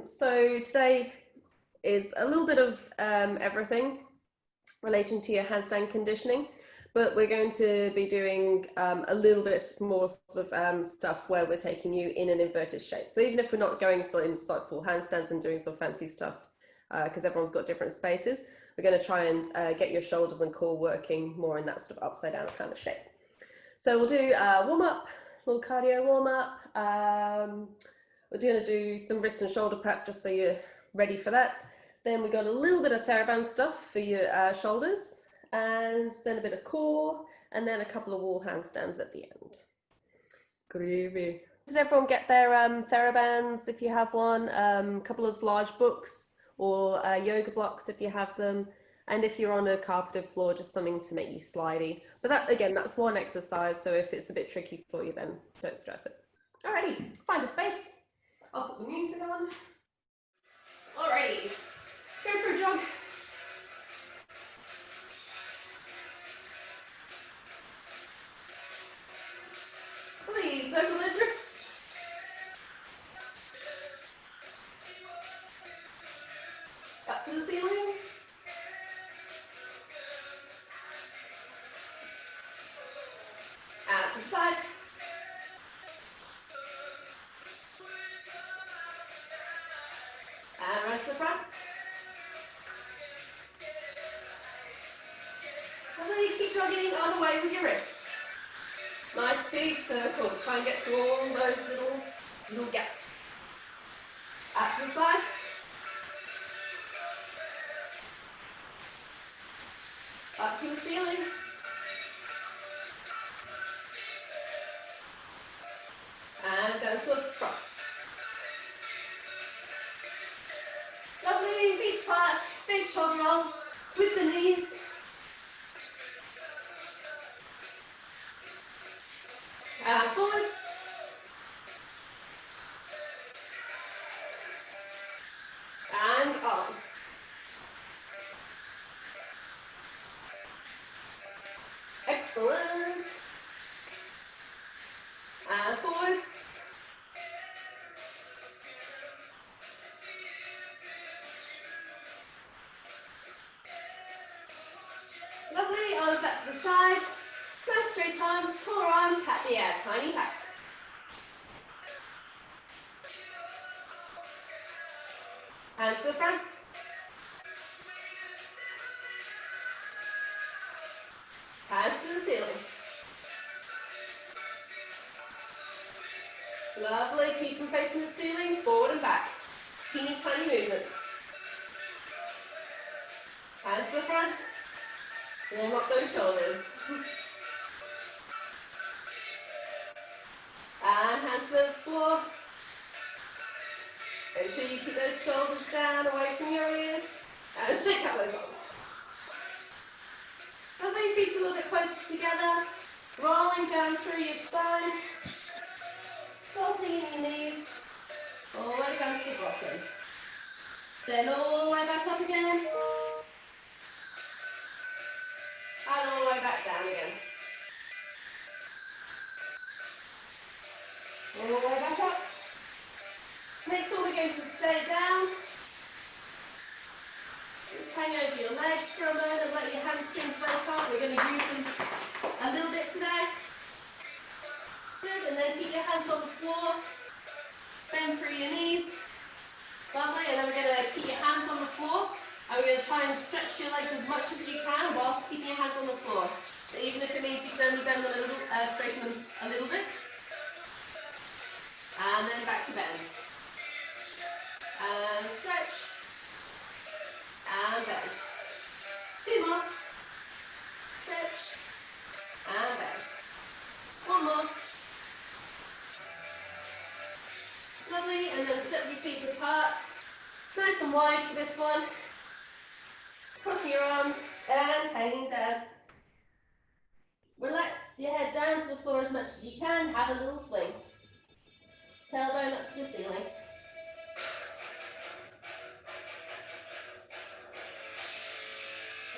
So today is a little bit of everything relating to your handstand conditioning, but we're going to be doing a little bit more sort of stuff where we're taking you in an inverted shape. So even if we're not going into full handstands and doing some fancy stuff, because everyone's got different spaces, we're going to try and get your shoulders and core working more in that sort of upside down kind of shape. So we'll do a warm up, a little cardio warm up. We're going to do some wrist and shoulder prep just so you're ready for that. Then we got a little bit of TheraBand stuff for your shoulders, and then a bit of core, and then a couple of wall handstands at the end. Groovy. Did everyone get their TheraBands if you have one? A couple of large books or yoga blocks if you have them. And if you're on a carpeted floor, just something to make you slidey. But that, again, that's one exercise. So if it's a bit tricky for you, then don't stress it. Alrighty, find a space. I'll put the music on. Alrighty, go for a jog. Please, circle those wrists. Up to the ceiling. Out to the side. And right to the front. And keep jogging on the way with your wrists. Nice big circles. Try and get to all those little gaps. Out to the side. Up to the ceiling. And down to the front. Lovely, feet apart, big shoulder rolls with the knees. And forwards. And arms. Excellent. And forwards. Lovely, arms up to the side. Nice straight arms, forearm, pat the air, tiny pats. Hands to the front. Hands to the ceiling. Lovely, keep them facing the ceiling, forward and back. Teeny tiny movements. Hands to the front. Warm up those shoulders. And hands to the floor. Make sure you keep those shoulders down, away from your ears. And shake out those arms. Lovely, feet a little bit closer together. Rolling down through your spine. Softening your knees. All the way down to the bottom. Then all the way back up again. And all the way back down again. All the way back up. Next one we're going to stay down. Just hang over your legs for a moment, let your hamstrings wake up. We're going to use them a little bit today. Good, and then keep your hands on the floor. Bend through your knees. Lovely, and then we're going to keep your hands on the floor. And we're going to try and stretch your legs as much as you can whilst keeping your hands on the floor. So even if it means you can only bend them a little, straighten them a little bit. And then back to bend. And stretch. And bend. Two more. Stretch. And bend. One more. Lovely, and then step your feet apart. Nice and wide for this one. Crossing your arms and hanging down. Relax your head down to the floor as much as you can. Have a little swing. Tailbone up to the ceiling.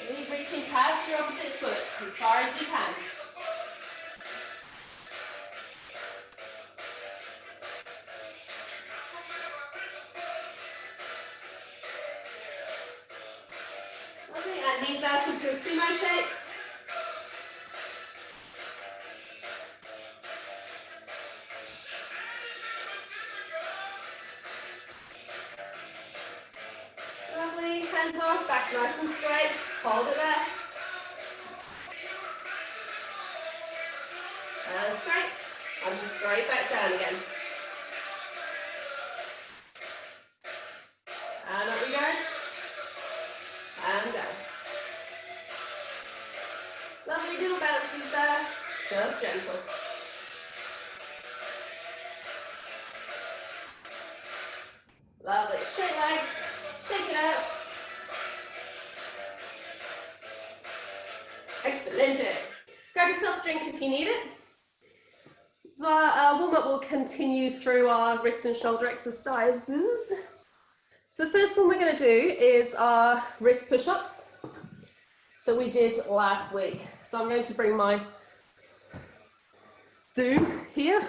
Maybe reaching past your opposite foot as far as you can. knees out into a sumo shape. Lovely, hands off, back nice and straight. Hold it there. And straight. And straight back down again. And up we go. And down. Lovely little bounces there. Just gentle. Lovely. Straight legs. Shake it out. Excellent. Grab yourself a drink if you need it. So our warm-up will continue through our wrist and shoulder exercises. So the first one we're going to do is our wrist push-ups that we did last week. So I'm going to bring my Zoom here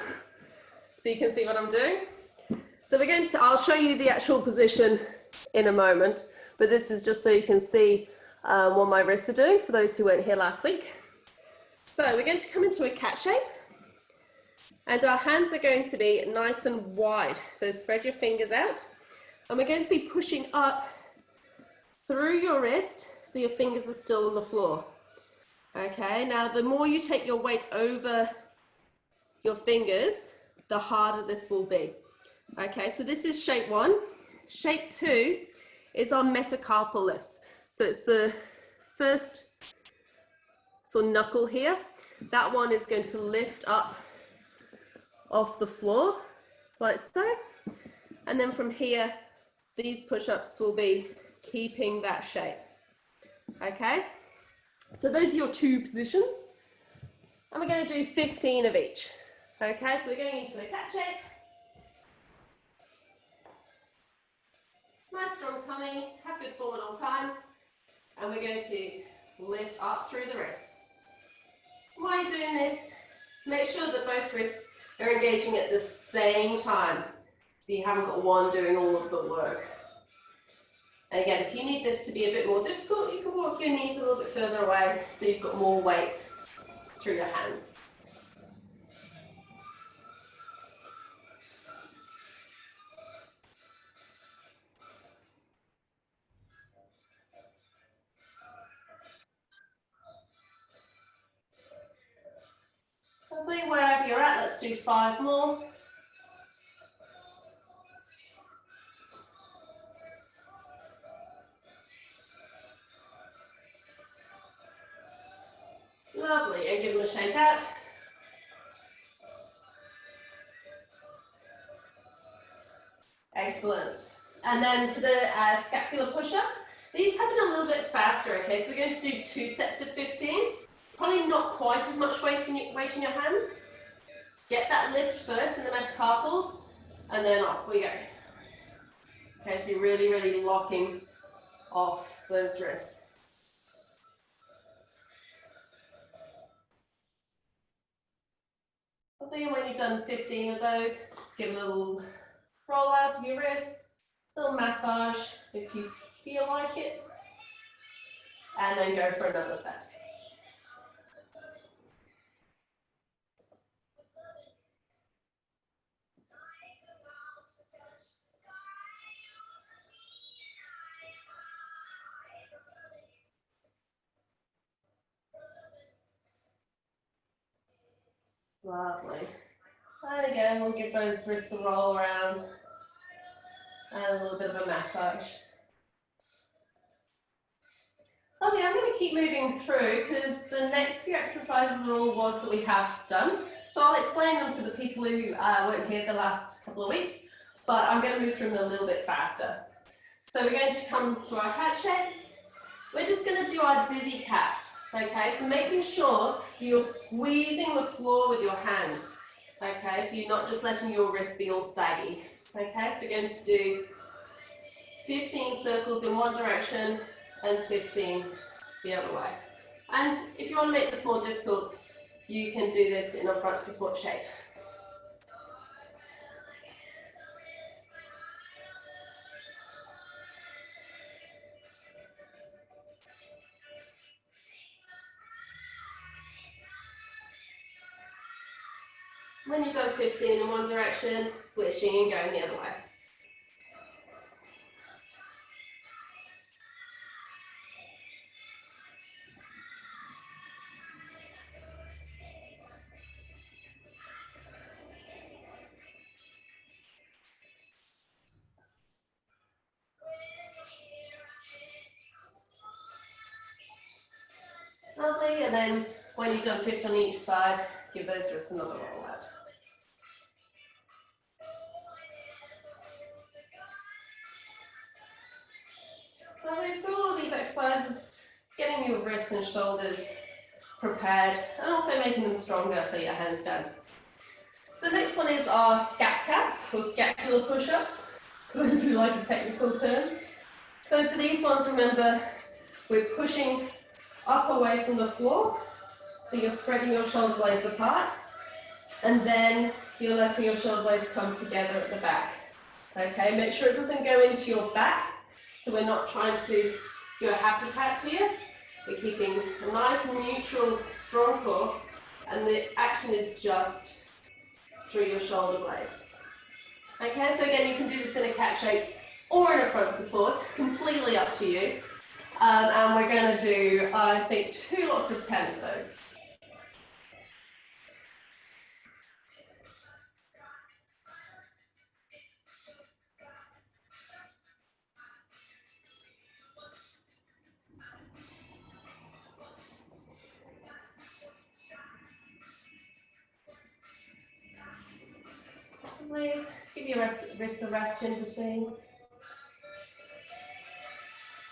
so you can see what I'm doing. So we're going to, I'll show you the actual position in a moment, but this is just so you can see what my wrists are doing for those who weren't here last week. So we're going to come into a cat shape and our hands are going to be nice and wide. So spread your fingers out and we're going to be pushing up through your wrist so your fingers are still on the floor. Okay, now the more you take your weight over your fingers, the harder this will be. Okay, so this is shape 1. Shape 2 is our metacarpal lifts. So it's the first sort of knuckle here. That one is going to lift up off the floor, like so. And then from here, these push-ups will be keeping that shape. Okay, so those are your 2 positions. And we're going to do 15 of each. Okay, so we're going into a cat shape. Nice strong tummy, have good form at all times. And we're going to lift up through the wrists. While you're doing this, make sure that both wrists are engaging at the same time. So you haven't got one doing all of the work. And again, if you need this to be a bit more difficult, you can walk your knees a little bit further away so you've got more weight through your hands. Lovely, wherever you're at, let's do 5 more. Lovely, and give them a shake out. Excellent. And then for the scapular push-ups, these happen a little bit faster, okay? So we're going to do 2 sets of 15. Probably not quite as much weight in your hands. Get that lift first in the metacarpals, and then off we go. Okay, so you're really, really locking off those wrists. Lovely, when you've done 15 of those, just give a little roll out of your wrists, a little massage if you feel like it, and then go for another set. Lovely. And again, we'll give those wrists a roll around and a little bit of a massage. Okay, I'm going to keep moving through because the next few exercises are all ones that we have done. So I'll explain them for the people who weren't here the last couple of weeks, but I'm going to move through them a little bit faster. So we're going to come to our cat shape. We're just going to do our dizzy cats, okay? So making sure you're squeezing the floor with your hands, okay? So you're not just letting your wrist be all saggy, okay? So we're going to do 15 circles in one direction and 15 the other way. And if you want to make this more difficult, you can do this in a front support shape. When you've done 15 in one direction, switching and going the other way. Lovely, and then when you've done 50 on each side, give those wrists another roll out. Lovely, so all of these exercises, it's getting your wrists and shoulders prepared and also making them stronger for your handstands. So the next one is our scat cats or scapular push-ups, for those who like a technical term. So for these ones, remember, we're pushing up away from the floor, so you're spreading your shoulder blades apart, and then you're letting your shoulder blades come together at the back. Okay, make sure it doesn't go into your back, so we're not trying to do a happy cat here. We're keeping a nice neutral, strong core, and the action is just through your shoulder blades. Okay, so again, you can do this in a cat shape or in a front support, completely up to you. And we're going to do, I think, 2 lots of 10 of those. Give your wrists a rest in between.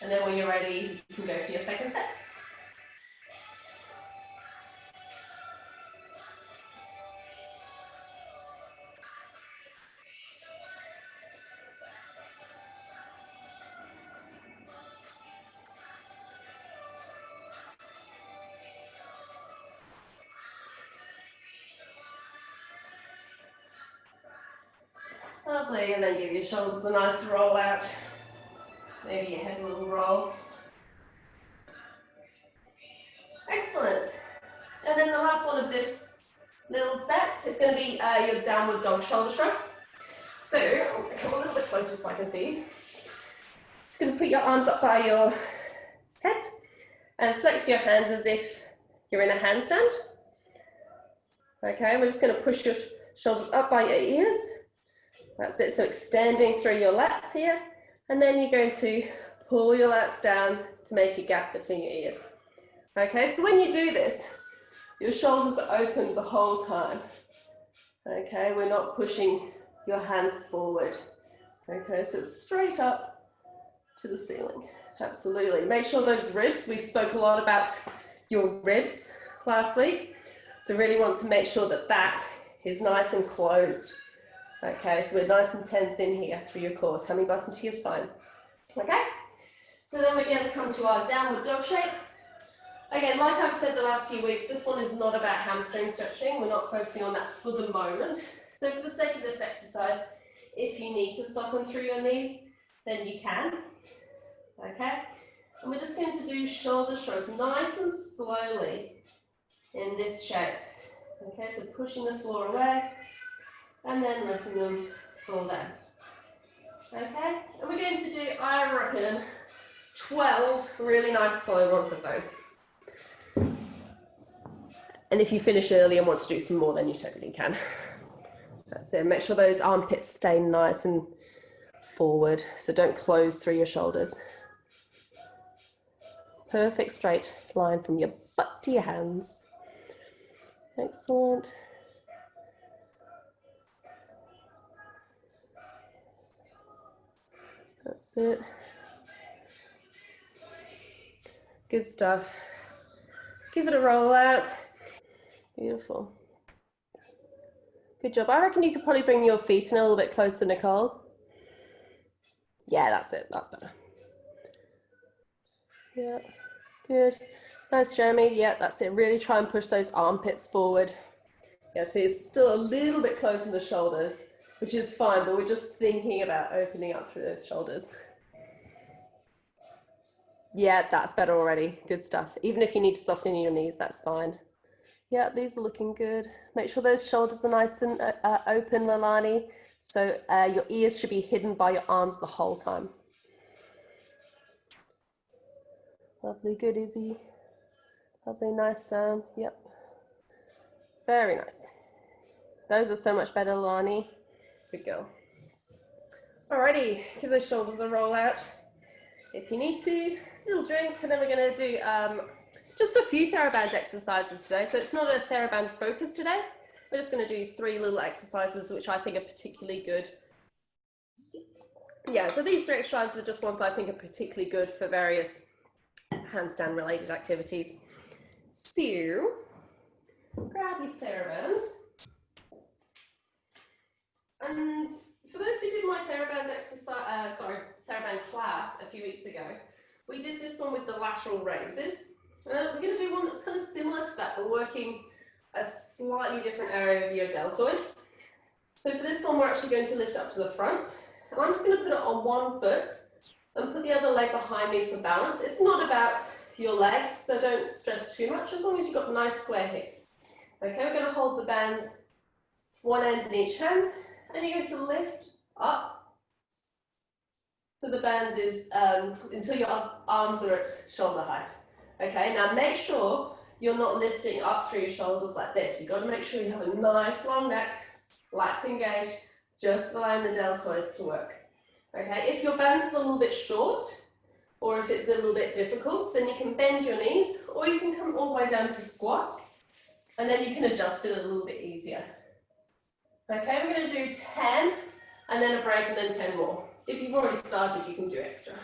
And then when you're ready, you can go for your second set. Lovely, and then give your shoulders a nice roll out. Maybe your head a little roll. Excellent. And then the last one of this little set is going to be your downward dog shoulder shrugs. So, I'm going to come a little bit closer so I can see. Just going to put your arms up by your head and flex your hands as if you're in a handstand. Okay, we're just going to push your shoulders up by your ears. That's it, so extending through your lats here. And then you're going to pull your lats down to make a gap between your ears. Okay, so when you do this, your shoulders are open the whole time. Okay, we're not pushing your hands forward. Okay, so it's straight up to the ceiling. Absolutely. Make sure those ribs, we spoke a lot about your ribs last week. So really want to make sure that that is nice and closed. Okay, so we're nice and tense in here through your core, tummy button to your spine. Okay, so then we're going to come to our downward dog shape. Again, like I've said the last few weeks, this one is not about hamstring stretching. We're not focusing on that for the moment. So for the sake of this exercise, if you need to soften through your knees, then you can. Okay, and we're just going to do shoulder shrugs nice and slowly in this shape. Okay, so pushing the floor away and then letting them fall down. Okay, and we're going to do, I reckon, 12 really nice slow ones of those. And if you finish early and want to do some more, then you totally can. That's it. Make sure those armpits stay nice and forward, so don't close through your shoulders. Perfect straight line from your butt to your hands. Excellent. That's it. Good stuff. Give it a roll out. Beautiful. Good job. I reckon you could probably bring your feet in a little bit closer, Nicole. Yeah, that's it. That's better. Yeah, good. Nice, Jeremy. Yeah, that's it. Really try and push those armpits forward. Yeah, see, it's still a little bit close in the shoulders, which is fine, but we're just thinking about opening up through those shoulders. Yeah, that's better already. Good stuff. Even if you need to soften your knees, that's fine. Yeah, these are looking good. Make sure those shoulders are nice and open, Milani. So your ears should be hidden by your arms the whole time. Lovely, good, Izzy. Lovely, nice, yep. Very nice. Those are so much better, Lani. Good girl. Alrighty, give those shoulders a roll out. If you need to, little drink, and then we're gonna do just a few TheraBand exercises today. So it's not a TheraBand focus today. We're just gonna do 3 little exercises, which I think are particularly good. Yeah, so these 3 exercises are just ones that I think are particularly good for various handstand related activities. So, grab your TheraBand. And for those who did my TheraBand exercise, TheraBand class a few weeks ago, we did this one with the lateral raises. We're going to do one that's kind of similar to that, but working a slightly different area of your deltoids. So for this one, we're actually going to lift up to the front. And I'm just going to put it on one foot and put the other leg behind me for balance. It's not about your legs, so don't stress too much, as long as you've got nice square hips. Okay, we're going to hold the bands one end in each hand, and you're going to lift up. So the band is until your arms are at shoulder height. Okay, now make sure you're not lifting up through your shoulders like this. You've got to make sure you have a nice long neck, lats engaged, just allowing the deltoids to work. Okay, if your band is a little bit short, or if it's a little bit difficult, then you can bend your knees, or you can come all the way down to squat, and then you can adjust it a little bit easier. Okay, we're going to do 10, and then a break, and then 10 more. If you've already started, you can do extra.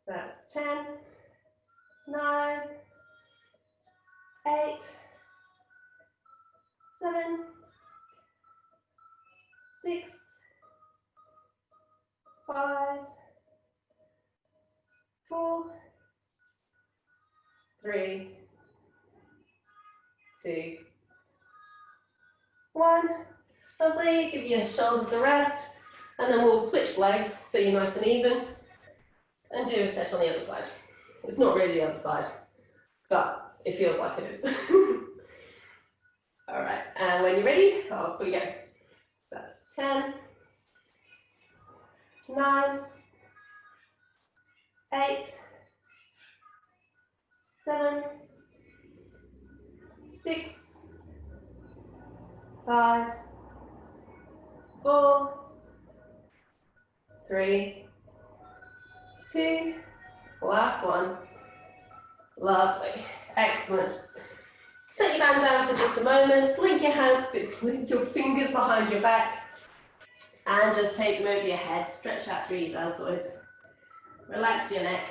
That's 10, 9, 8, 7, 6, 5, 4, 3, 2, 1. Lovely, give your shoulders a rest, and then we'll switch legs so you're nice and even, and do a set on the other side. It's not really the other side, but it feels like it is. All right, and when you're ready, off we go. That's 10, 9, 8, 7, 6, 5, 4, 3, 2, last one. Lovely, excellent. Set your band down for just a moment, link your fingers behind your back, and just take them over your head, stretch out through your deltoids. Relax your neck.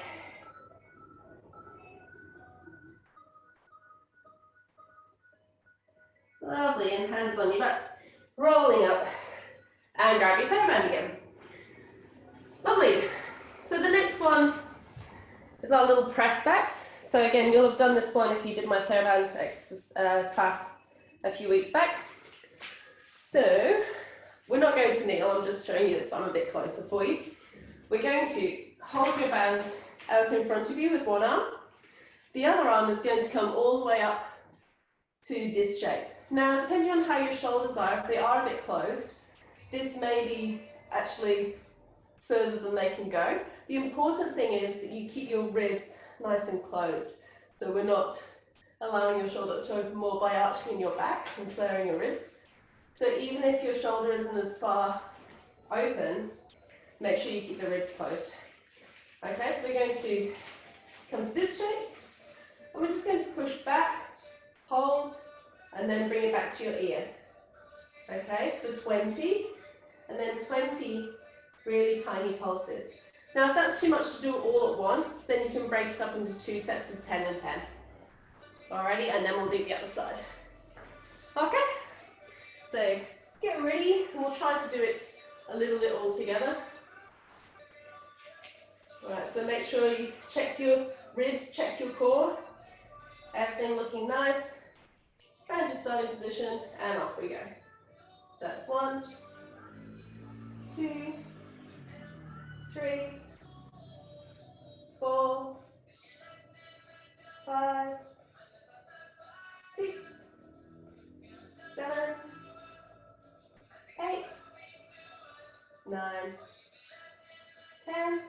Lovely, and hands on your butt, rolling up, and grab your TheraBand again. Lovely. So the next one is our little press backs. So again, you'll have done this one if you did my TheraBand class a few weeks back. So we're not going to kneel, I'm just showing you this one a bit closer for you. We're going to hold your band out in front of you with one arm. The other arm is going to come all the way up to this shape. Now, depending on how your shoulders are, if they are a bit closed, this may be actually further than they can go. The important thing is that you keep your ribs nice and closed. So we're not allowing your shoulder to open more by arching your back and flaring your ribs. So even if your shoulder isn't as far open, make sure you keep the ribs closed. Okay, so we're going to come to this shape, and we're just going to push back, hold, and then bring it back to your ear. Okay, for 20, and then 20 really tiny pulses. Now, if that's too much to do all at once, then you can break it up into 2 sets of 10 and 10. Alrighty, and then we'll do the other side. Okay, so get ready, and we'll try to do it a little bit all together. Alright, so make sure you check your ribs, check your core, everything looking nice. And your starting position, and off we go. So that's 1, 2, 3, 4, 5, 6, 7, 8, 9, 10,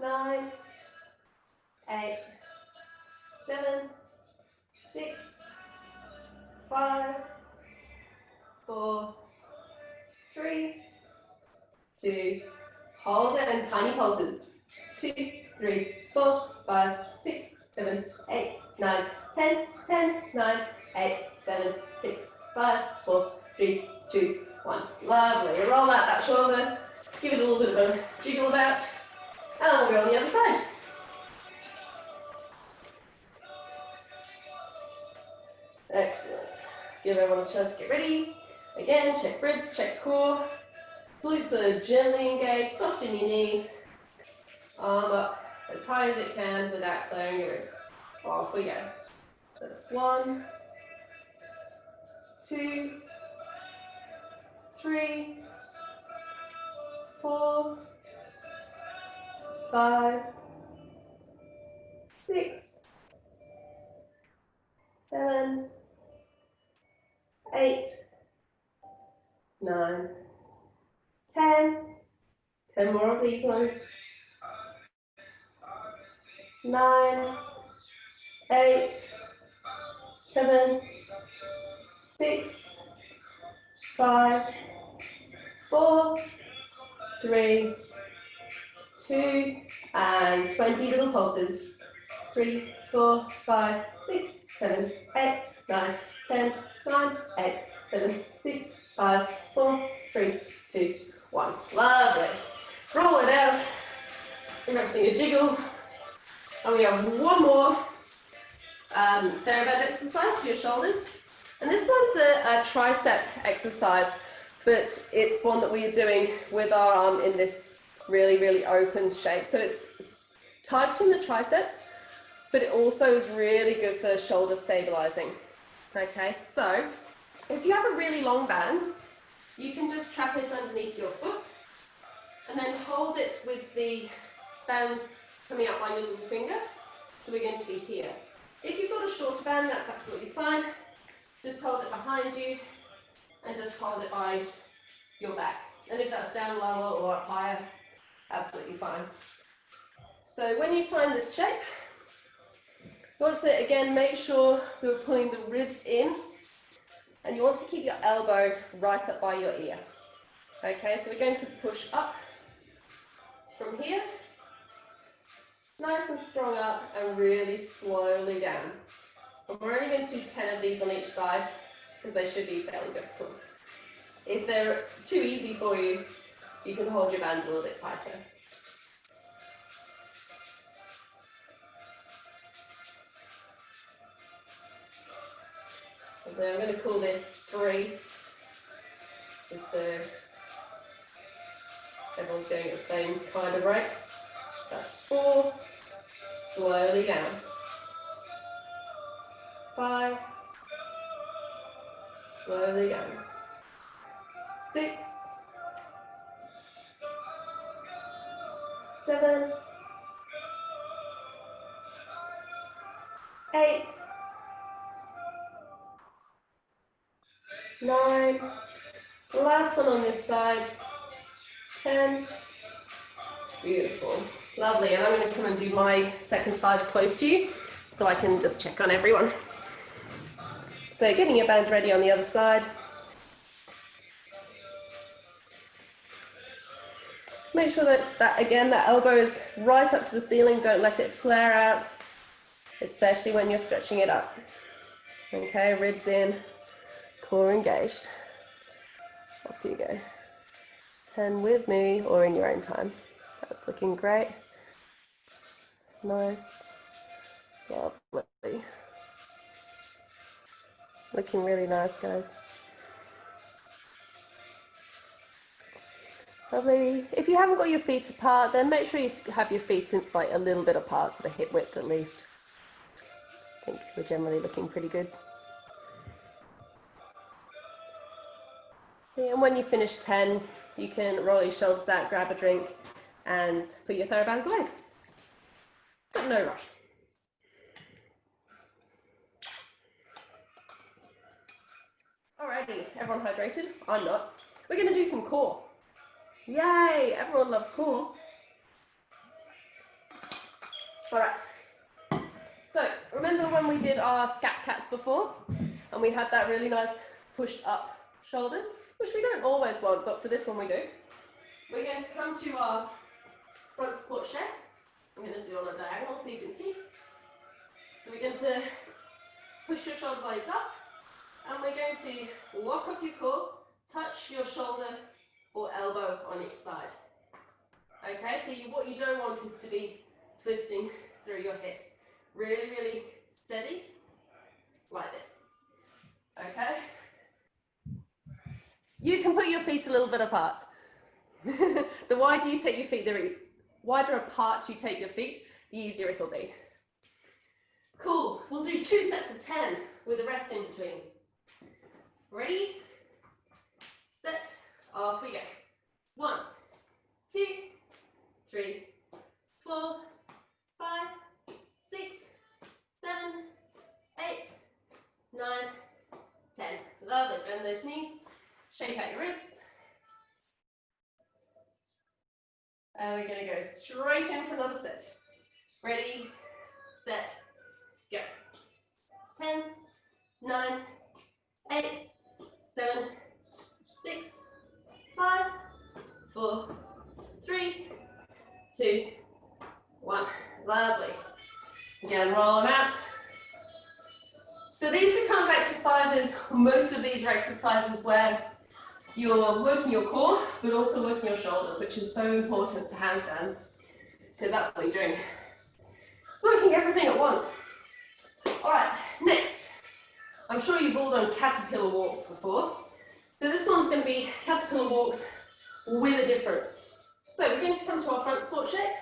9, 8, 7, 6, 5, 4, 3, 2, hold it and tiny pulses. 2, 3, 4, 5, 6, 7, 8, 9, 10, 10, 9, 8, 7, 6, 5, 4, 3, 2, 1. Lovely. Roll out that shoulder. Give it a little bit of a jiggle about. And we'll go on the other side. Excellent. Give everyone a chance to get ready. Again, check ribs, check core. Glutes are gently engaged, soft in your knees. Arm up as high as it can without flaring your ribs. Off we go. That's 1, 2, 3, 4, 5, 6, 7, 8, 9, 10. 10 more of these ones. 9, 8, 7, 6, 5, 4, 3, 2, and 20 little pulses. 3, 4, 5, 6, 7, 8, 9, 10, 9, 8, 7, 6, 5, 4, 3, 2, 1. Lovely. Roll it out. Remembering a jiggle. And we have one more TheraBand exercise for your shoulders. And this one's a tricep exercise, but it's one that we are doing with our arm in this really, really open shape. So it's tight in the triceps, but it also is really good for shoulder stabilizing. Okay, so if you have a really long band, you can just trap it underneath your foot and then hold it with the band coming out by your little finger. So we're going to be here. If you've got a shorter band, that's absolutely fine. Just hold it behind you and just hold it by your back. And if that's down lower or up higher, absolutely fine. So when you find this shape, you want to again make sure you're pulling the ribs in, and you want to keep your elbow right up by your ear. Okay, so we're going to push up from here, nice and strong up, and really slowly down. And we're only going to do 10 of these on each side because they should be fairly difficult. If they're too easy for you, you can hold your band a little bit tighter. Okay, I'm going to call this 3, just so everyone's going at the same kind of rate. That's 4, slowly down. 5, slowly down. 6, 7, 8, 9, the last one on this side, 10, beautiful, lovely, and I'm going to come and do my second side close to you, so I can just check on everyone. So getting your band ready on the other side. Make sure that again, that elbow is right up to the ceiling, don't let it flare out, especially when you're stretching it up. Okay, ribs in, core engaged. Off you go. 10 with me or in your own time. That's looking great. Nice. Lovely. Looking really nice, guys. Lovely. If you haven't got your feet apart, then make sure you have your feet in like a little bit apart, sort of hip width at least. I think we're generally looking pretty good. And when you finish 10, you can roll your shoulders out, grab a drink, and put your TheraBands away. But no rush. Alrighty, everyone hydrated? I'm not. We're going to do some core. Yay, everyone loves core. All right. So remember when we did our scat cats before and we had that really nice pushed up shoulders, which we don't always want, but for this one we do. We're going to come to our front squat shake. I'm going to do it on a diagonal so you can see. So we're going to push your shoulder blades up and we're going to walk off your core, touch your shoulder or elbow on each side. Okay, so what you don't want is to be twisting through your hips. Really, really steady, like this. Okay? You can put your feet a little bit apart. The wider you take your feet, the wider apart you take your feet, the easier it'll be. Cool. We'll do 2 sets of 10 with a rest in between. Ready? Set. Off we go. 1, 2, 3, 4, 5, 6, 7, 8, 9, 10. Lovely. Bend those knees. Shake out your wrists. And we're going to go straight in for another set. Ready, set, go. 10, 9, 8, 7, 6, 5, 4, 3, 2, 1. Lovely. Again, roll them out. So these are kind of exercises, most of these are exercises where you're working your core, but also working your shoulders, which is so important for handstands, because that's what you're doing. It's working everything at once. All right, next. I'm sure you've all done caterpillar walks before. So this one's going to be caterpillar walks with a difference. So we're going to come to our front squat shape.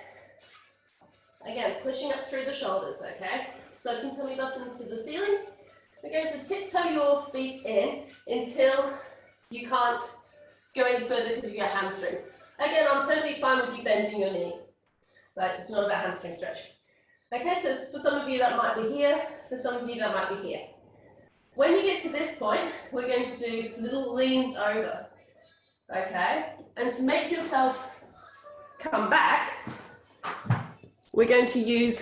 Again, pushing up through the shoulders, okay? Soaking tummy button to the ceiling. We're going to tiptoe your feet in until you can't go any further because of your hamstrings. Again, I'm totally fine with you bending your knees. So it's not about hamstring stretch. Okay, so for some of you that might be here, for some of you that might be here. When you get to this point, we're going to do little leans over. Okay, and to make yourself come back, we're going to use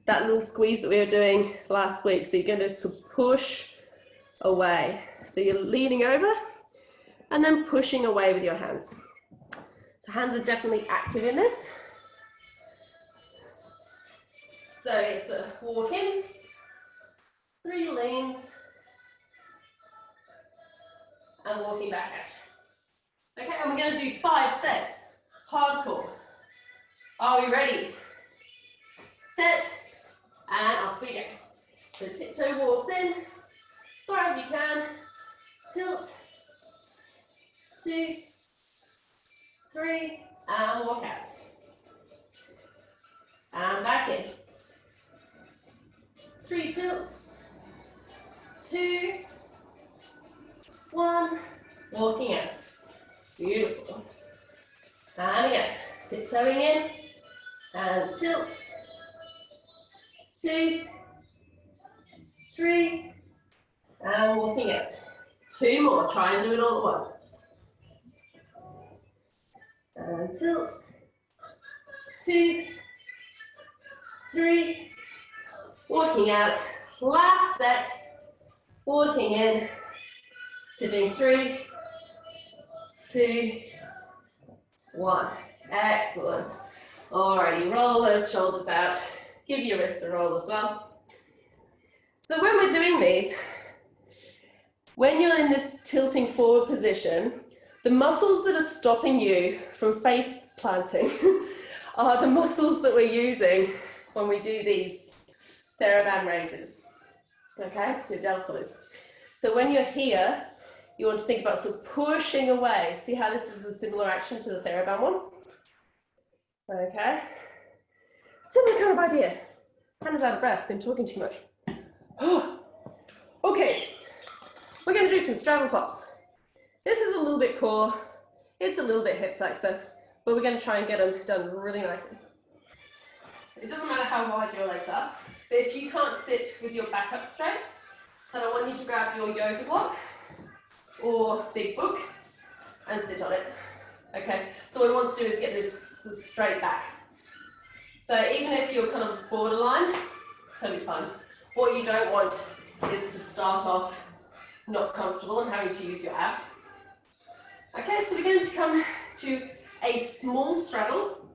that little squeeze that we were doing last week. So you're going to push away. So you're leaning over and then pushing away with your hands. So hands are definitely active in this. So it's a walk in, 3 leans, and walking back out. Okay, and we're going to do 5 sets, hardcore. Are we ready? Set, and off we go. So tiptoe walks in, as far as you can, tilt, 2, 3, and walk out. And back in. 3 tilts, 2, 1, walking out. Beautiful. And again, tiptoeing in, and tilt, 2, 3, and walking out. 2 more, try and do it all at once. And tilt, 2, 3, walking out. Last set, walking in, tipping 3, 2, 1. Excellent. Alrighty, roll those shoulders out. Give your wrists a roll as well. So when we're doing these, when you're in this tilting forward position, the muscles that are stopping you from face planting are the muscles that we're using when we do these TheraBand raises, okay, your deltoids. So when you're here, you want to think about sort of pushing away. See how this is a similar action to the TheraBand one? Okay, similar kind of idea. Hannah's out of breath, been talking too much. Okay, we're going to do some straddle pops. This is a little bit core, it's a little bit hip flexor, but we're going to try and get them done really nicely. It doesn't matter how wide your legs are, but if you can't sit with your back up straight, then I want you to grab your yoga block or big book and sit on it. Okay, so what we want to do is get this straight back. So even if you're kind of borderline, totally fine. What you don't want is to start off not comfortable and having to use your abs. Okay, so we're going to come to a small straddle.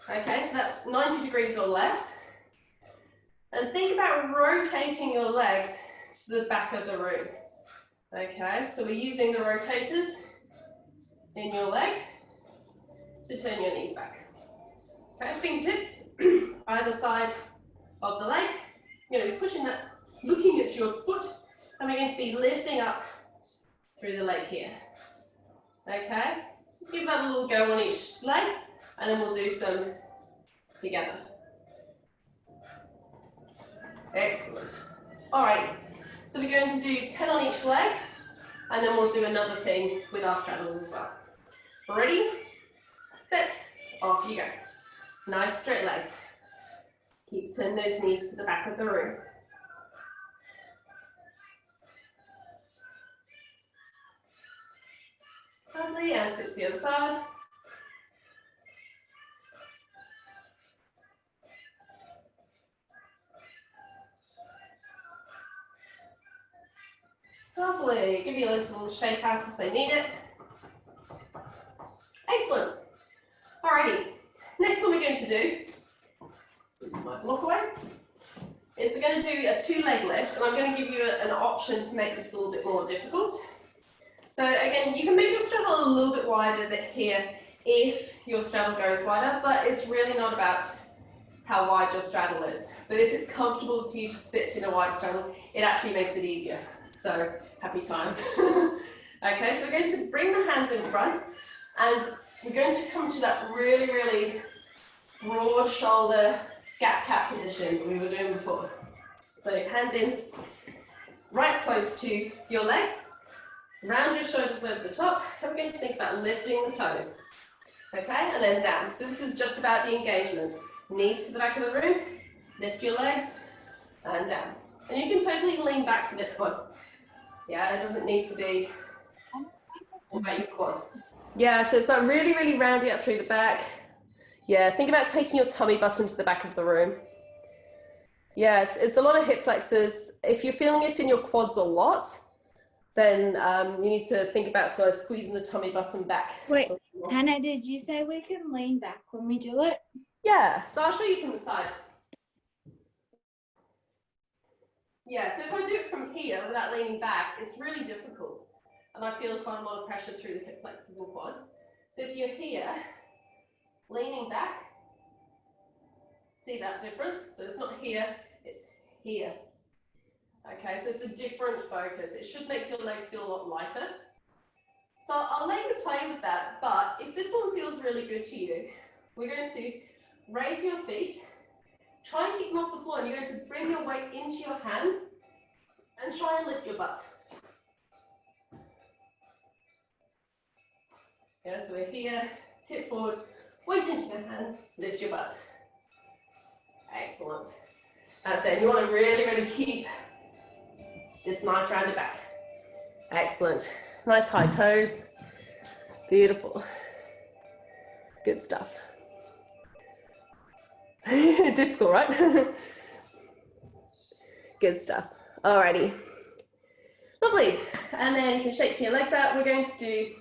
Okay, so that's 90 degrees or less. And think about rotating your legs to the back of the room. Okay, so we're using the rotators in your leg to turn your knees back. Okay, fingertips either side of the leg. You're going to be pushing that, looking at your foot, and we're going to be lifting up through the leg here. Okay, just give that a little go on each leg, and then we'll do some together. Excellent. All right, so we're going to do 10 on each leg, and then we'll do another thing with our straddles as well. Ready, set, off you go. Nice straight legs. Keep turning those knees to the back of the room. Lovely, and switch to the other side. Lovely, give your legs a little shake out if they need it. Excellent. Alrighty, next one we're going to do, my block away, is we're going to do a 2-leg lift, and I'm going to give you an option to make this a little bit more difficult. So again, you can make your straddle a little bit wider here if your straddle goes wider, but it's really not about how wide your straddle is. But if it's comfortable for you to sit in a wide straddle, it actually makes it easier. So happy times. Okay, so we're going to bring the hands in front, and we're going to come to that really, really broad shoulder scat cat position that we were doing before. So hands in, right close to your legs, round your shoulders over the top, and we're going to think about lifting the toes. Okay, and then down. So this is just about the engagement. Knees to the back of the room, lift your legs, and down. And you can totally lean back for this one. Yeah, it doesn't need to be about your quads. Yeah, so it's about really, really rounding up through the back. Yeah, think about taking your tummy button to the back of the room. Yes, it's a lot of hip flexors. If you're feeling it in your quads a lot, then you need to think about sort of squeezing the tummy button back. Wait, Hannah, did you say we can lean back when we do it? Yeah, so I'll show you from the side. Yeah, so if I do it from here without leaning back, it's really difficult. And I feel quite a lot of pressure through the hip flexors and quads. So if you're here, leaning back, see that difference? So it's not here, it's here. Okay, so it's a different focus. It should make your legs feel a lot lighter. So I'll let you play with that, but if this one feels really good to you, we're going to raise your feet, try and keep them off the floor, and you're going to bring your weight into your hands and try and lift your butt. Yeah, so we're here, tip forward, weight into your hands, lift your butt. Excellent. That's it. You want to really, really keep this nice rounded back. Excellent. Nice high toes. Beautiful. Good stuff. Difficult, right? Good stuff. Alrighty. Lovely. And then you can shake your legs out. We're going to do,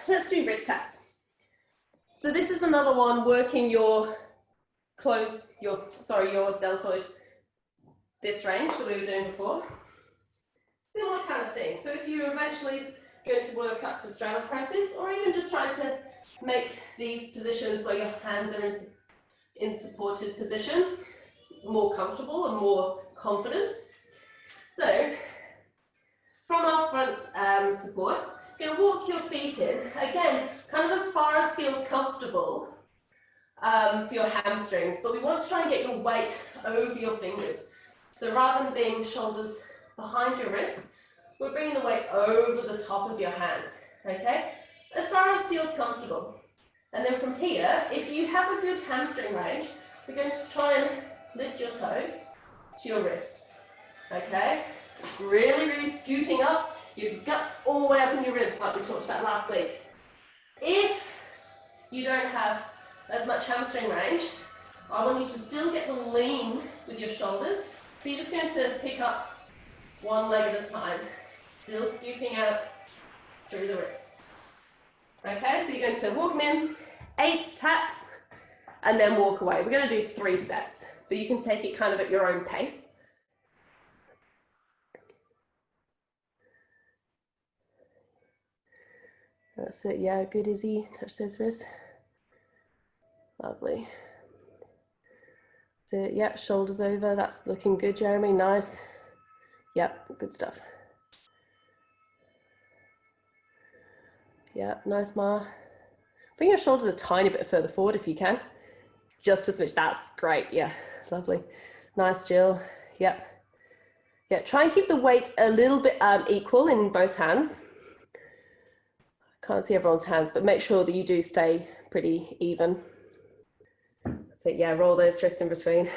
let's do wrist taps. So this is another one, working your your deltoid, this range that we were doing before. Similar kind of thing. So if you're eventually going to work up to straddle presses, or even just try to make these positions where your hands are in supported position more comfortable and more confident. So from our front support, you're going to walk your feet in, again, kind of as far as feels comfortable for your hamstrings, but we want to try and get your weight over your fingers. So rather than being shoulders behind your wrists, we're bringing the weight over the top of your hands, okay? As far as feels comfortable. And then from here, if you have a good hamstring range, we're going to try and lift your toes to your wrists, okay? Really, really scooping up your guts all the way up in your ribs like we talked about last week. If you don't have as much hamstring range, I want you to still get the lean with your shoulders. So you're just going to pick up one leg at a time, still scooping out through the ribs. Okay, so you're going to walk them in, 8 taps, and then walk away. We're going to do 3 sets, but you can take it kind of at your own pace. That's it, yeah, good, Izzy. Touch those wrists. Lovely. That's it, yeah, shoulders over. That's looking good, Jeremy, nice. Yep, good stuff. Yeah, nice, Ma. Bring your shoulders a tiny bit further forward if you can. Just a smidge, that's great, yeah, lovely. Nice, Jill, yep. Yeah, try and keep the weight a little bit equal in both hands. Can't see everyone's hands, but make sure that you do stay pretty even. So yeah, roll those wrists in between.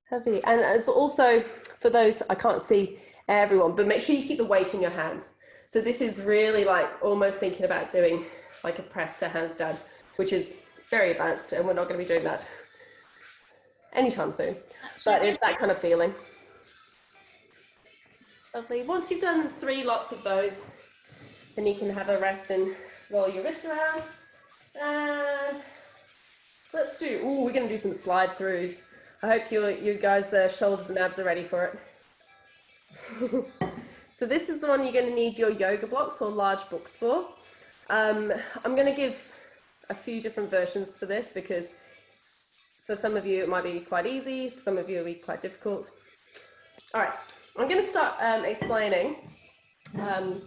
Heavy. And it's also, for those, I can't see everyone, but make sure you keep the weight in your hands. So this is really like almost thinking about doing like a press to handstand, which is very advanced, and we're not going to be doing that anytime soon. But it's that kind of feeling. Lovely. Once you've done 3 lots of those, then you can have a rest and roll your wrists around. And let's do, we're going to do some slide throughs. I hope you guys' shoulders and abs are ready for it. So this is the one you're going to need your yoga blocks or large books for. I'm going to give a few different versions for this because for some of you it might be quite easy, for some of you it'll be quite difficult. All right, I'm going to start explaining and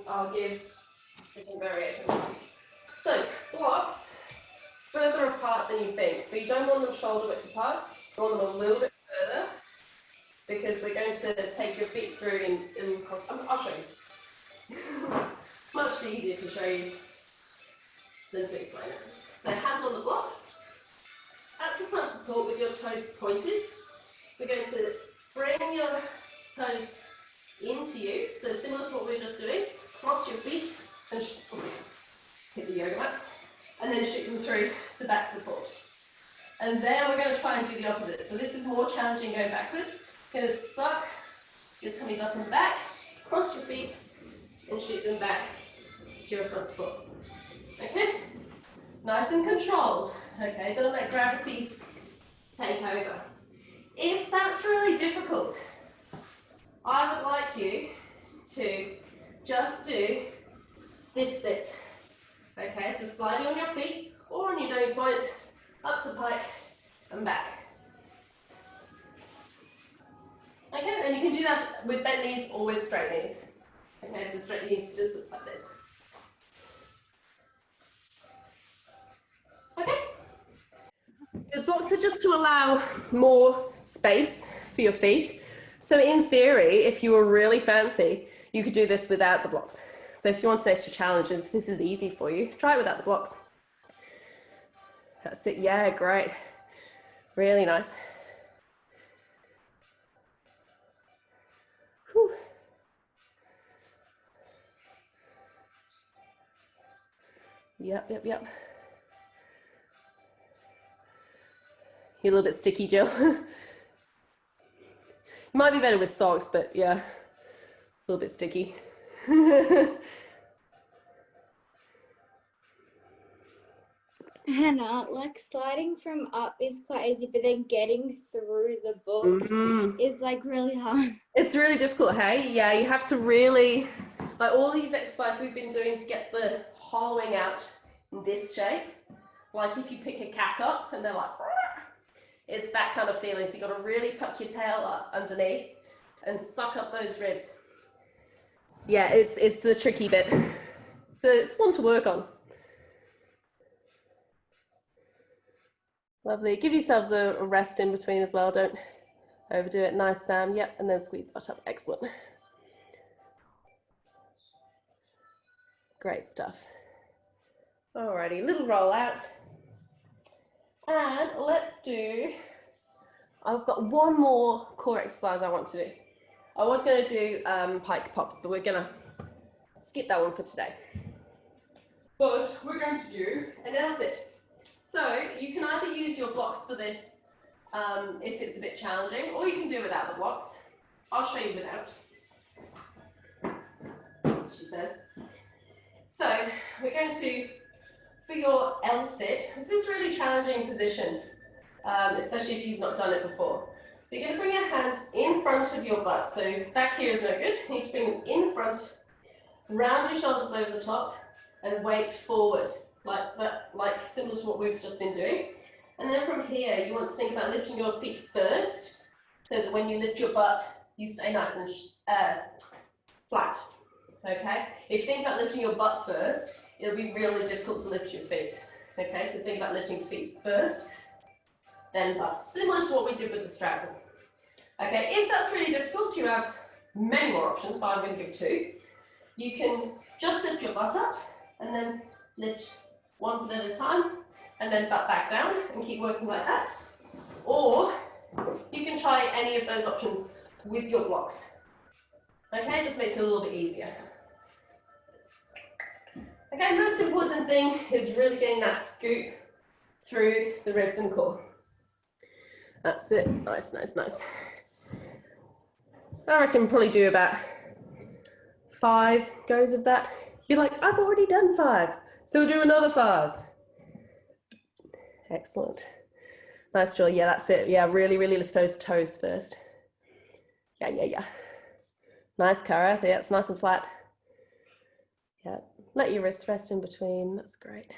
I'll give different variations. So blocks further apart than you think. So you don't want them shoulder width apart, you want them a little bit further because we're going to take your feet through in I'll show you. Much easier to show you than to explain it. So hands on the blocks, active front support with your toes pointed. We're going to bring your toes into you, so similar to what we were just doing, cross your feet and hit the yoga mat, and then shoot them through to back support. And then we're going to try and do the opposite. So this is more challenging going backwards. Going to suck your tummy button back, cross your feet, and shoot them back to your front support. Okay? Nice and controlled. Okay, don't let gravity take over. If that's really difficult, I would like you to just do this bit. Okay, so sliding on your feet or on your dummy point, up to pike and back. Okay, and you can do that with bent knees or with straight knees. Okay, so straight knees just looks like this. Okay. The blocks are just to allow more space for your feet. So in theory, if you were really fancy, you could do this without the blocks. So if you want an extra challenge, and if this is easy for you, try it without the blocks. That's it, yeah, great. Really nice. Whew. Yep. You're a little bit sticky, Jill. You might be better with socks, but yeah, a little bit sticky. Hannah, like sliding from up is quite easy, but then getting through the books is like really hard. It's really difficult, hey? Yeah, you have to really, like all these exercises we've been doing to get the hollowing out in this shape. Like if you pick a cat up and they're like, it's that kind of feeling. So you've got to really tuck your tail up underneath and suck up those ribs. Yeah, it's the tricky bit. So it's one to work on. Lovely. Give yourselves a rest in between as well. Don't overdo it. Nice, Sam. Yep, and then squeeze butt up. Excellent. Great stuff. Alrighty, little roll out. And let's do I've got one more core exercise I want to do. I was going to do pike pops, but we're going to skip that one for today. But we're going to do an L sit. So you can either use your blocks for this if it's a bit challenging, or you can do it without the blocks. I'll show you without, she says. So we're going to, for your L sit, this is a really challenging position, especially if you've not done it before. So you're going to bring your hands in front of your butt. So back here is no good. You need to bring them in front, round your shoulders over the top, and weight forward, like that, like similar to what we've just been doing. And then from here, you want to think about lifting your feet first, so that when you lift your butt, you stay nice and flat. Okay? If you think about lifting your butt first, it'll be really difficult to lift your feet. Okay? So think about lifting feet first, then butt, similar to what we did with the straddle. Okay? If that's really difficult, you have many more options, but I'm going to give two. You can just lift your butt up, and then lift one foot at a time, and then butt back down, and keep working like that. Or you can try any of those options with your blocks. Okay, it just makes it a little bit easier. Okay, most important thing is really getting that scoop through the ribs and core. That's it. Nice, nice, nice. I reckon probably do about 5 goes of that. You're like, I've already done 5, so do another 5. Excellent. Nice, Julie. Yeah, that's it. Yeah, really, really lift those toes first. Yeah, yeah, yeah. Nice, Cara. Yeah, it's nice and flat. Yeah, let your wrists rest in between. That's great.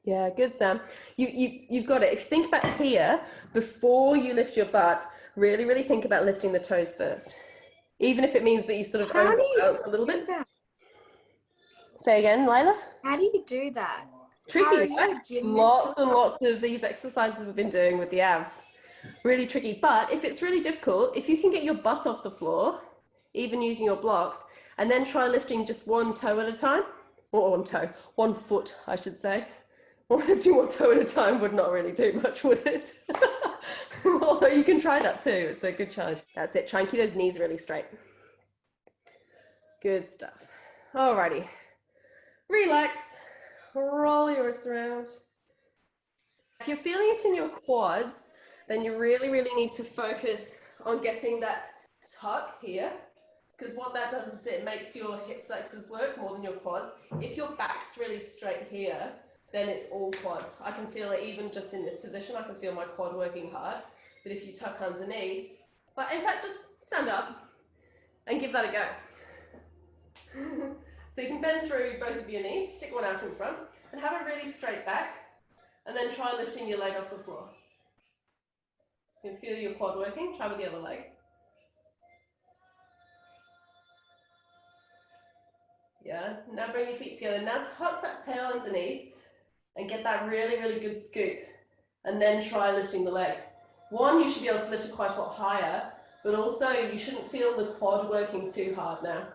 Yeah, good, Sam. You've got it. If you think about here, before you lift your butt, really, really think about lifting the toes first. Even if it means that you sort of overbalance a little bit. Say again, Layla? How do you do that? Tricky, right? Lots and lots of these exercises we've been doing with the abs. Really tricky. But if it's really difficult, if you can get your butt off the floor, even using your blocks, and then try lifting just one toe at a time, or one foot, I should say. Or lifting one toe at a time would not really do much, would it? Although you can try that too. It's a good challenge. That's it. Try and keep those knees really straight. Good stuff. Alrighty. Relax. Roll your wrists around. If you're feeling it in your quads, then you really, really need to focus on getting that tuck here, because what that does is it makes your hip flexors work more than your quads. If your back's really straight here, then it's all quads. I can feel it even just in this position. I can feel my quad working hard. But if you tuck underneath, but in fact, just stand up and give that a go. So you can bend through both of your knees, stick one out in front, and have a really straight back, and then try lifting your leg off the floor. You can feel your quad working, try with the other leg. Yeah, now bring your feet together. Now tuck that tail underneath and get that really, really good scoop, and then try lifting the leg. One, you should be able to lift it quite a lot higher, but also you shouldn't feel the quad working too hard now.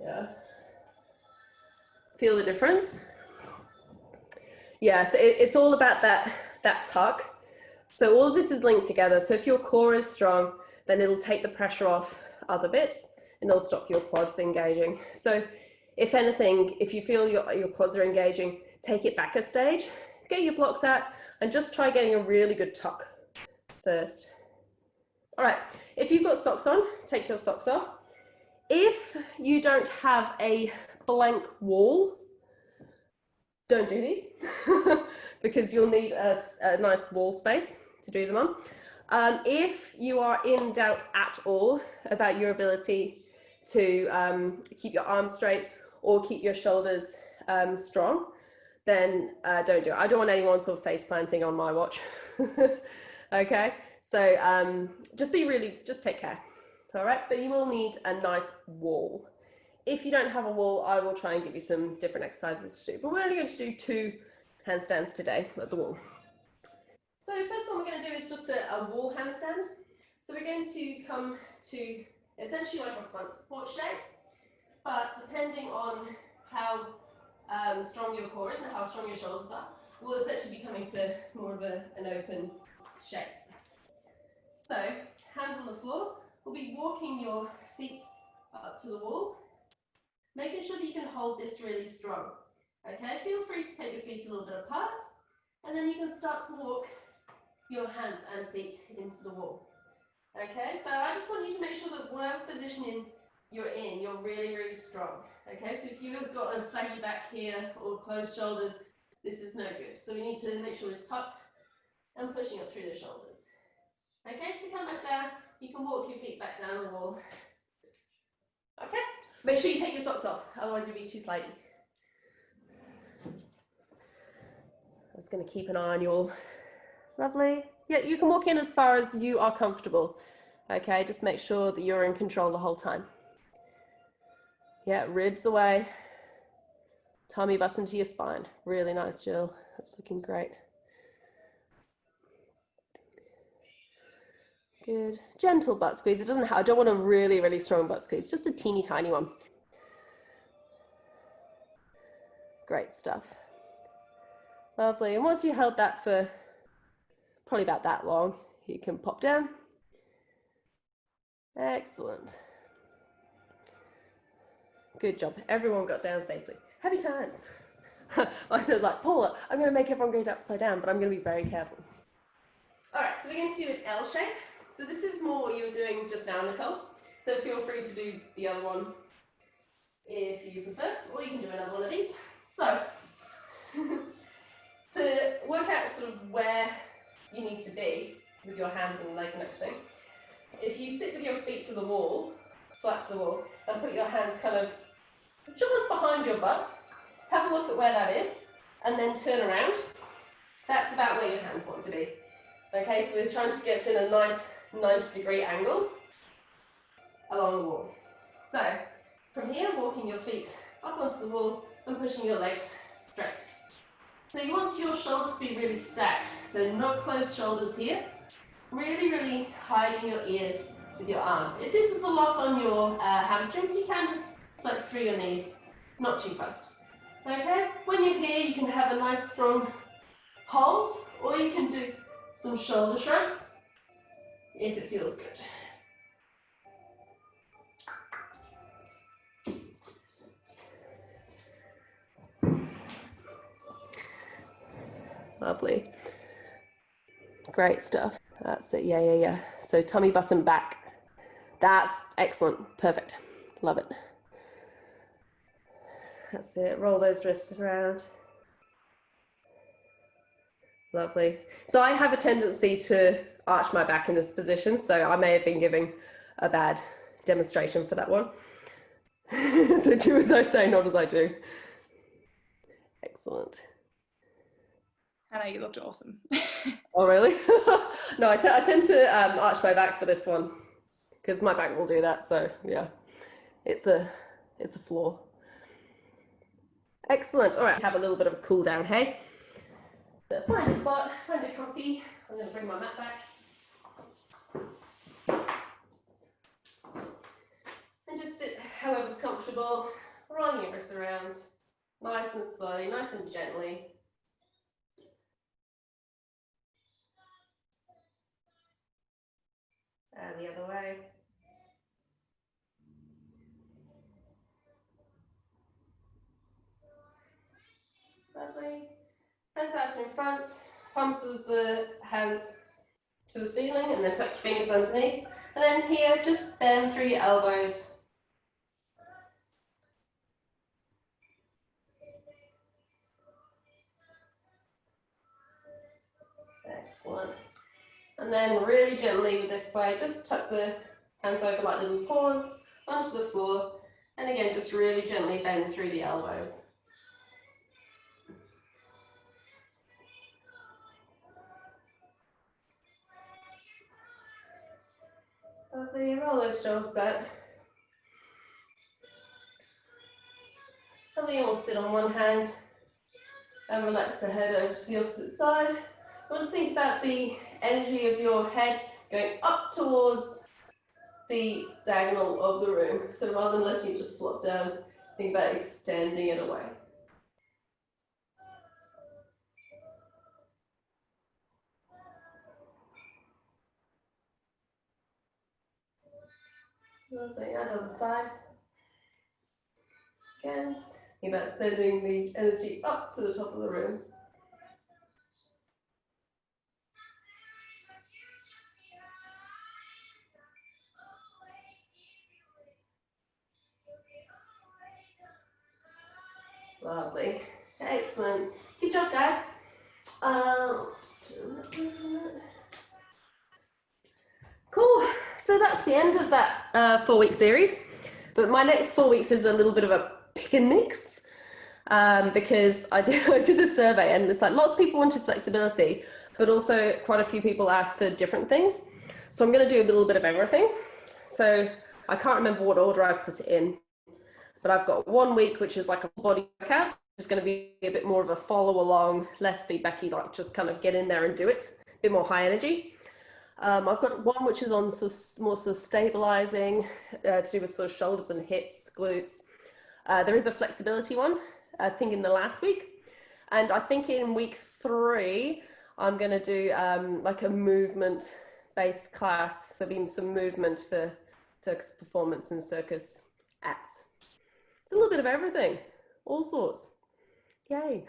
Yeah. Feel the difference? Yeah, so it's all about that tuck. So all of this is linked together. So if your core is strong, then it'll take the pressure off other bits and it'll stop your quads engaging. So if anything, if you feel your quads are engaging, take it back a stage, get your blocks out and just try getting a really good tuck first. All right, if you've got socks on, take your socks off. If you don't have a blank wall, don't do these because you'll need a nice wall space to do them on. If you are in doubt at all about your ability to keep your arms straight or keep your shoulders strong, then don't do it. I don't want anyone sort of face planting on my watch. Okay, so just take care. All right, but you will need a nice wall. If you don't have a wall, I will try and give you some different exercises to do, but we're only going to do 2 handstands today at the wall. So first one we're going to do is just a wall handstand. So we're going to come to essentially like a front support shape, but depending on how strong your core is and how strong your shoulders are, we'll essentially be coming to more of an open shape. So, hands on the floor, we'll be walking your feet up to the wall, making sure that you can hold this really strong. Okay, feel free to take your feet a little bit apart, and then you can start to walk your hands and feet into the wall. Okay, so I just want you to make sure that whatever position you're in, you're really, really strong. Okay, so if you've got a saggy back here or closed shoulders, this is no good. So we need to make sure we're tucked and pushing up through the shoulders. Okay, to come back down, you can walk your feet back down the wall. Okay, make sure you take your socks off, otherwise you'll be too slidey. I'm just going to keep an eye on you all. Lovely. Yeah, you can walk in as far as you are comfortable. Okay, just make sure that you're in control the whole time. Yeah, ribs away. Tummy button to your spine. Really nice, Jill. That's looking great. Good. Gentle butt squeeze. It doesn't have, I don't want a really, really strong butt squeeze, just a teeny tiny one. Great stuff. Lovely. And once you held that for probably about that long, you can pop down. Excellent. Good job. Everyone got down safely. Happy times. I was like, Paula, I'm going to make everyone go upside down, but I'm going to be very careful. All right, so we're going to do an L shape. So this is more what you were doing just now, Nicole. So feel free to do the other one if you prefer, or you can do another one of these. So to work out sort of where you need to be with your hands and legs and everything, if you sit with your feet to the wall, flat to the wall, and put your hands kind of just behind your butt, have a look at where that is, and then turn around. That's about where your hands want to be. Okay, so we're trying to get in a nice 90-degree angle along the wall. So from here, walking your feet up onto the wall and pushing your legs straight. So you want your shoulders to be really stacked, so no closed shoulders here. Really, really hiding your ears with your arms. If this is a lot on your hamstrings, you can just flex through your knees, not too fast. Okay, when you're here, you can have a nice strong hold, or you can do some shoulder shrugs if it feels good. Lovely. Great stuff. That's it. Yeah. So tummy button back. That's excellent. Perfect. Love it. That's it. Roll those wrists around. Lovely. So I have a tendency to arch my back in this position, so I may have been giving a bad demonstration for that one. So do as I say, not as I do. Excellent. Hannah, you looked awesome. Oh, really? No, I tend to arch my back for this one because my back will do that. So yeah, it's a flaw. Excellent. All right, have a little bit of a cool down, hey? So find a spot, find it comfy. I'm going to bring my mat back. And just sit however's comfortable, rolling your wrists around, nice and slowly, nice and gently. And the other way. Lovely. Hands out in front, palms of the hands to the ceiling, and then tuck your fingers underneath. And then here, just bend through your elbows. Excellent. And then really gently this way, just tuck the hands over like little paws onto the floor. And again, just really gently bend through the elbows. Lovely, roll those shoulders out. And we all sit on one hand and relax the head over to the opposite side. I want to think about the energy of your head going up towards the diagonal of the room. So rather than letting it just flop down, think about extending it away. Lovely, and other side. Again, think about sending the energy up to the top of the room. Lovely, excellent. Good job, guys. Let's just do a little bit of that. Cool. So that's the end of that 4-week series. But my next 4 weeks is a little bit of a pick and mix because I did the survey and it's like lots of people wanted flexibility, but also quite a few people asked for different things. So I'm going to do a little bit of everything. So I can't remember what order I put it in, but I've got 1 week, which is like a full body workout. It's going to be a bit more of a follow along, less feedbacky, like just kind of get in there and do it, a bit more high energy. I've got one which is on more sort of stabilizing to do with sort of shoulders and hips, glutes. There is a flexibility one, I think in the last week. And I think in week 3, I'm going to do like a movement based class. So being some movement for circus performance and circus acts. It's a little bit of everything, all sorts. Yay.